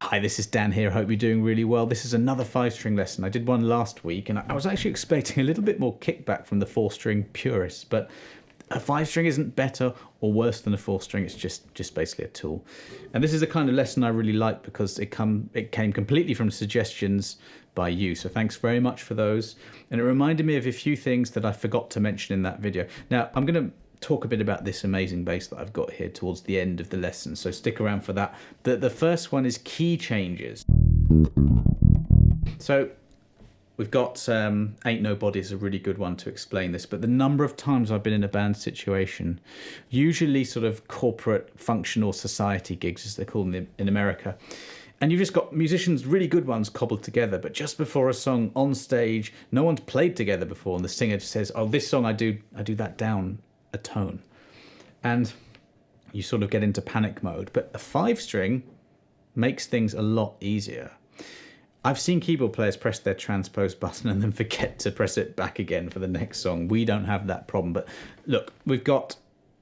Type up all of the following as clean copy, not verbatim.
Hi, this is Dan here. I hope you're doing really well. This is another 5-string lesson. I did one last week and I was actually expecting a little bit more kickback from the 4-string purists, but a 5-string isn't better or worse than a 4-string. It's just basically a tool. And this is the kind of lesson I really like because it came completely from suggestions by you. So thanks very much for those. And it reminded me of a few things that I forgot to mention in that video. Now, I'm going to talk a bit about this amazing bass that I've got here towards the end of the lesson, so stick around for that. The first one is key changes. So we've got Ain't Nobody is a really good one to explain this, but the number of times I've been in a band situation, usually sort of corporate functional society gigs as they're called in America, and you've just got musicians, really good ones, cobbled together, but just before a song on stage, no one's played together before, and the singer just says, oh, this song I do that down a tone, and you sort of get into panic mode. But a 5-string makes things a lot easier. I've seen keyboard players press their transpose button and then forget to press it back again for the next song. We don't have that problem. But look, we've got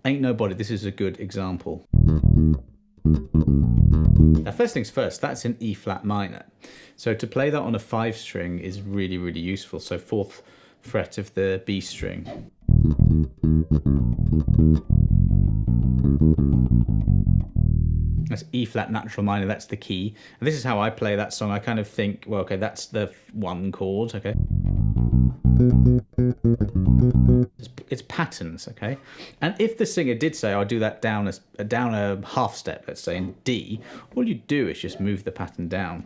Ain't Nobody. This is a good example. Now, first things first, that's an E flat minor. So to play that on a 5-string is really, really useful. So 4th fret of the B string. That's E flat natural minor, that's the key. And this is how I play that song. I kind of think, well, okay, that's the 1 chord, okay? It's patterns, okay? And if the singer did say, I'll do that down a half step, let's say in D, all you do is just move the pattern down.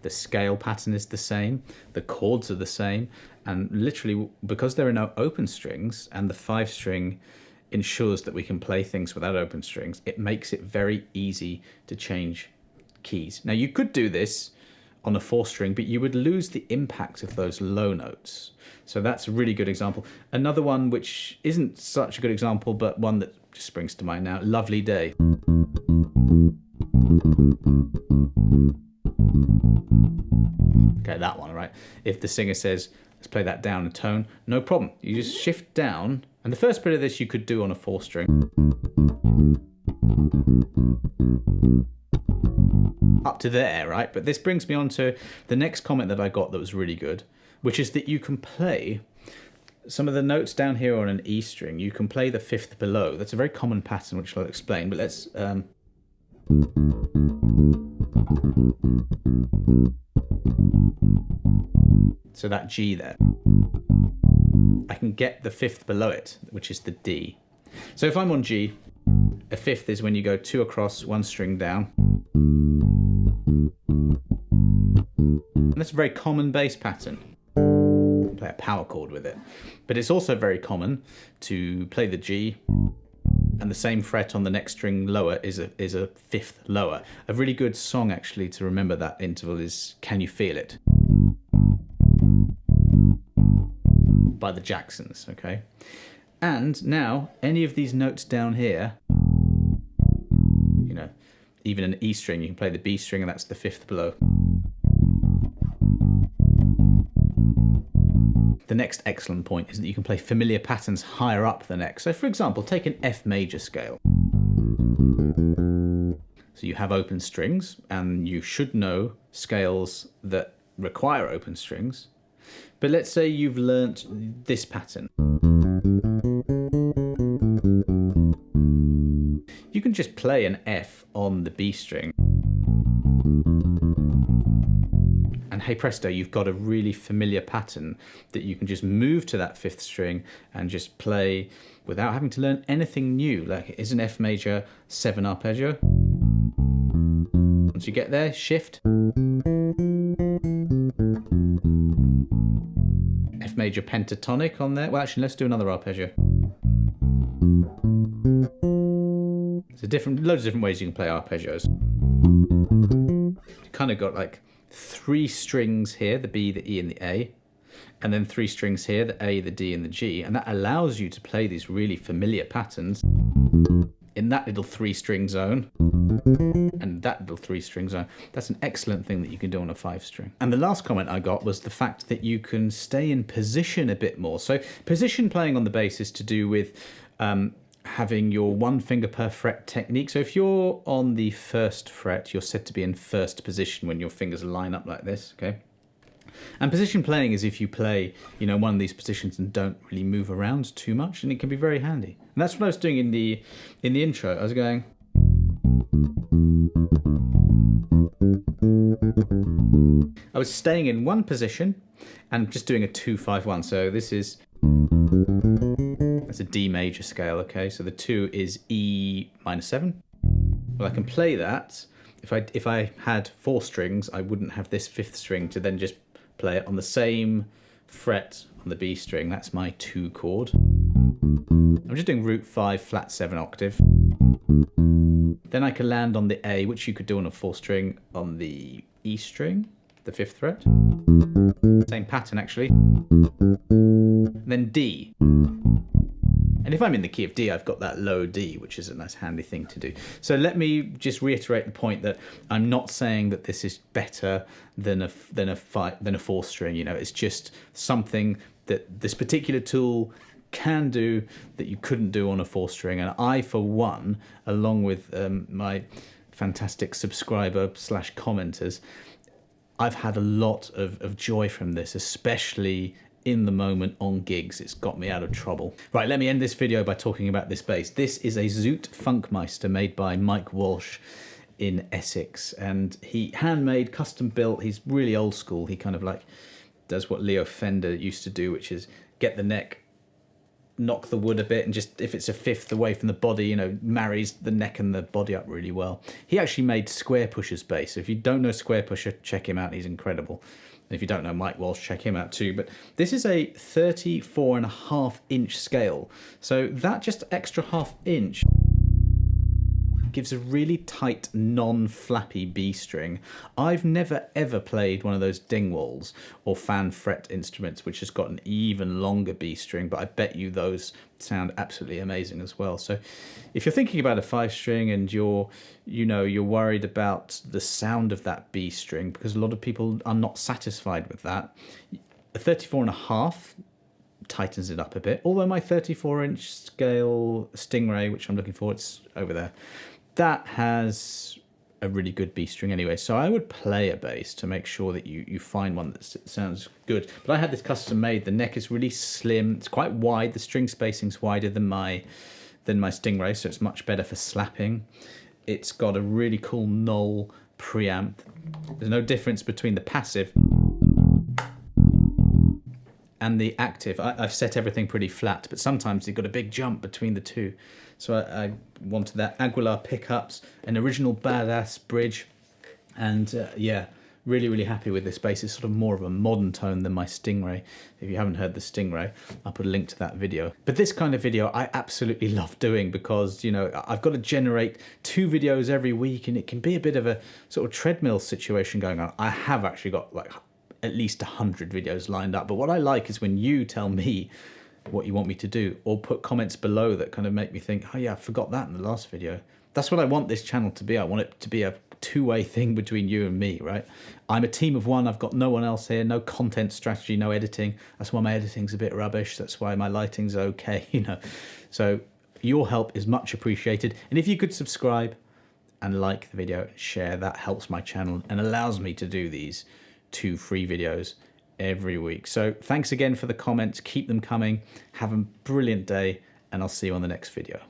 The scale pattern is the same, the chords are the same, and literally because there are no open strings and the 5-string ensures that we can play things without open strings, it makes it very easy to change keys. Now you could do this on a 4-string, but you would lose the impact of those low notes. So that's a really good example. Another one which isn't such a good example, but one that just springs to mind now, Lovely Day. Okay, that one, right? If the singer says, let's play that down a tone, no problem. You just shift down, and the first bit of this you could do on a 4-string. Up to there, right? But this brings me on to the next comment that I got that was really good, which is that you can play some of the notes down here on an E string. You can play the 5th below. That's a very common pattern, which I'll explain, but let's... So that G there, I can get the 5th below it, which is the D. So if I'm on G, a 5th is when you go 2 across, 1 string down. And that's a very common bass pattern. You can play a power chord with it. But it's also very common to play the G, and the same fret on the next string lower is a 5th lower. A really good song actually to remember that interval is Can You Feel It? By the Jacksons, okay? And now, any of these notes down here, you know, even an E string, you can play the B string and that's the 5th below. The next excellent point is that you can play familiar patterns higher up the neck. So for example, take an F major scale. So you have open strings, and you should know scales that require open strings. But let's say you've learnt this pattern. You can just play an F on the B string. And hey presto, you've got a really familiar pattern that you can just move to that 5th string and just play without having to learn anything new. Like, is an F major 7 arpeggio? Once you get there, shift. F major pentatonic on there. Well, actually, let's do another arpeggio. There's loads of different ways you can play arpeggios. You kind of got like 3 strings here, the B, the E, and the A, and then 3 strings here, the A, the D, and the G, and that allows you to play these really familiar patterns in that little 3-string zone and that little 3-string zone. That's an excellent thing that you can do on a 5-string. And the last comment I got was the fact that you can stay in position a bit more. So position playing on the bass is to do with having your 1 finger per fret technique. So if you're on the 1st fret, you're said to be in 1st position when your fingers line up like this, okay? And position playing is if you play, you know, one of these positions and don't really move around too much, and it can be very handy. And that's what I was doing in the intro. I was going. I was staying in one position and just doing a 2-5-1. So this is, that's a D major scale, okay? So the 2 is E minor 7. Well, I can play that. If I had 4 strings, I wouldn't have this 5th string to then just play it on the same fret on the B string. That's my 2 chord. I'm just doing root 5 flat 7 octave. Then I can land on the A, which you could do on a 4 string on the E string, the 5th fret. Same pattern actually. Then D. And if I'm in the key of D, I've got that low D, which is a nice handy thing to do. So let me just reiterate the point that I'm not saying that this is better than a 4-string. You know, it's just something that this particular tool can do that you couldn't do on a 4-string. And I, for one, along with my fantastic subscriber / commenters, I've had a lot of joy from this, especially in the moment on gigs. It's got me out of trouble. Right, let me end this video by talking about this bass. This is a Zoot Funkmeister made by Mike Walsh in Essex, and he handmade, custom built. He's really old school. He kind of like does what Leo Fender used to do, which is get the neck, knock the wood a bit, and just, if it's a 5th away from the body, you know, marries the neck and the body up really well. He actually made Square Pusher's bass. So if you don't know Square Pusher, check him out. He's incredible. And if you don't know Mike Walsh, check him out too. But this is a 34.5-inch scale. So that just extra ½ inch gives a really tight, non-flappy B string. I've never ever played one of those Dingwalls or fan fret instruments which has got an even longer B string, but I bet you those sound absolutely amazing as well. So if you're thinking about a 5-string and you're worried about the sound of that B string, because a lot of people are not satisfied with that, a 34.5 tightens it up a bit. Although my 34-inch scale Stingray, which I'm looking for, it's over there, that has a really good B string anyway. So I would play a bass to make sure that you find one that sounds good. But I had this custom made. The neck is really slim. It's quite wide. The string spacing's wider than my Stingray, so it's much better for slapping. It's got a really cool Knoll preamp. There's no difference between the passive and the active. I've set everything pretty flat, but sometimes you've got a big jump between the two. So I wanted that. Aguilar pickups, an original badass bridge, and yeah, really, really happy with this bass. It's sort of more of a modern tone than my Stingray. If you haven't heard the Stingray, I'll put a link to that video. But this kind of video I absolutely love doing because, you know, I've got to generate 2 videos every week, and it can be a bit of a sort of treadmill situation going on. I have actually got like at least 100 videos lined up, but what I like is when you tell me what you want me to do, or put comments below that kind of make me think, oh yeah, I forgot that in the last video. That's what I want this channel to be. I want it to be a 2-way thing between you and me, right? I'm a team of one. I've got no one else here, no content strategy, no editing. That's why my editing's a bit rubbish. That's why my lighting's okay, you know. So your help is much appreciated. And if you could subscribe and like the video and share, that helps my channel and allows me to do these 2 free videos every week. So thanks again for the comments. Keep them coming. Have a brilliant day, and I'll see you on the next video.